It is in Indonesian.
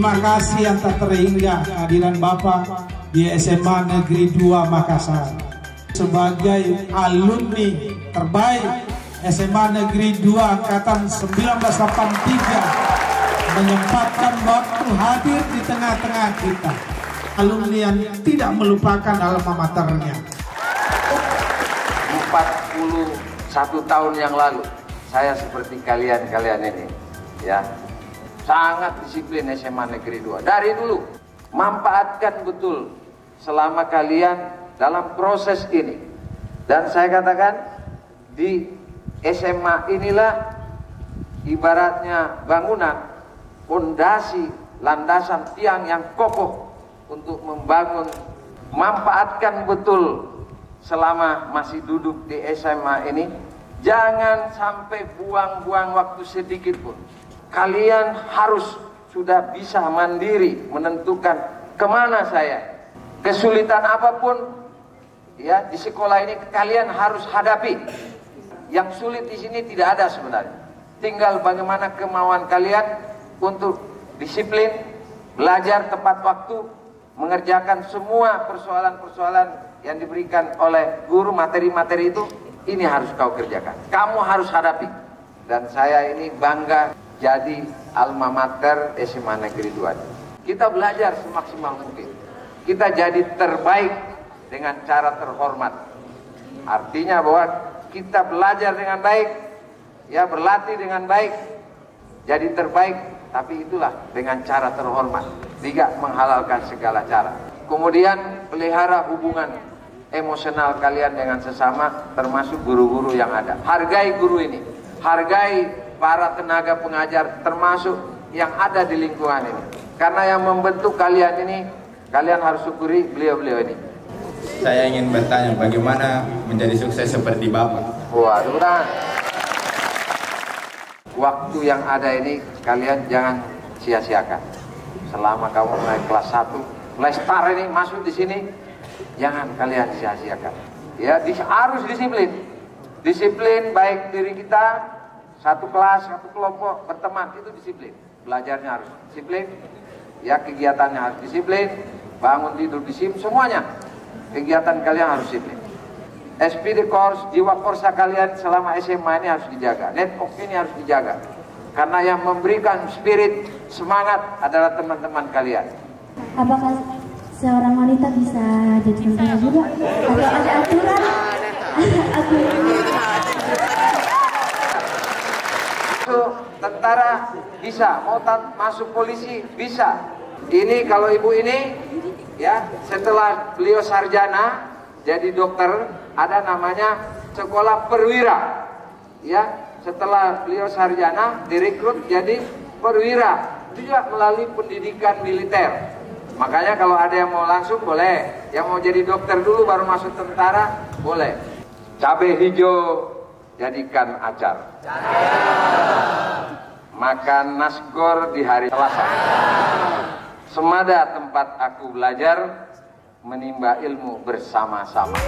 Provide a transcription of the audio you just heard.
Terima kasih yang tak terhingga kehadiran Bapak di SMA Negeri 2 Makassar. Sebagai alumni terbaik SMA Negeri 2 Angkatan 1983 menyempatkan waktu hadir di tengah-tengah kita. Alumni yang tidak melupakan alma maternya. 41 tahun yang lalu saya seperti kalian ini, ya. Sangat disiplin SMA Negeri 2. Dari dulu, manfaatkan betul selama kalian dalam proses ini. Dan saya katakan, di SMA inilah ibaratnya bangunan, fondasi, landasan tiang yang kokoh untuk membangun. Manfaatkan betul selama masih duduk di SMA ini. Jangan sampai buang-buang waktu sedikit pun. Kalian harus sudah bisa mandiri menentukan kemana saya. Kesulitan apapun ya di sekolah ini kalian harus hadapi. Yang sulit di sini tidak ada sebenarnya. Tinggal bagaimana kemauan kalian untuk disiplin, belajar tepat waktu, mengerjakan semua persoalan-persoalan yang diberikan oleh guru, materi-materi itu. Ini harus kau kerjakan. Kamu harus hadapi. Dan saya ini bangga jadi alma mater SMA Negeri 2. Kita belajar semaksimal mungkin. Kita jadi terbaik dengan cara terhormat. Artinya bahwa kita belajar dengan baik, ya berlatih dengan baik, jadi terbaik. Tapi itulah dengan cara terhormat, tidak menghalalkan segala cara. Kemudian pelihara hubungan emosional kalian dengan sesama, termasuk guru-guru yang ada. Hargai guru ini, hargai para tenaga pengajar termasuk yang ada di lingkungan ini. Karena yang membentuk kalian ini, kalian harus syukuri beliau-beliau ini. Saya ingin bertanya, bagaimana menjadi sukses seperti Bapak? Waduh, waktu yang ada ini kalian jangan sia-siakan. Selama kamu mulai kelas 1, mulai start ini masuk di sini, jangan kalian sia-siakan. Ya, harus disiplin. Disiplin baik diri kita, satu kelas, satu kelompok, berteman, itu disiplin. Belajarnya harus disiplin, ya kegiatannya harus disiplin, bangun tidur disiplin, semuanya. Kegiatan kalian harus disiplin. SPD course, jiwa korsa kalian selama SMA ini harus dijaga. Network ini harus dijaga. Karena yang memberikan spirit, semangat adalah teman-teman kalian. Apakah seorang wanita bisa jadi tentara juga? Atau ada aturan? Tentara bisa, mau masuk polisi bisa. Ini kalau ibu ini ya setelah beliau sarjana jadi dokter, ada namanya sekolah perwira. Ya, setelah beliau sarjana direkrut jadi perwira, itu juga melalui pendidikan militer. Makanya kalau ada yang mau langsung boleh, yang mau jadi dokter dulu baru masuk tentara boleh. Cabai hijau jadikan acar. Makan nasgor di hari Selasa. Semada tempat aku belajar, menimba ilmu bersama-sama.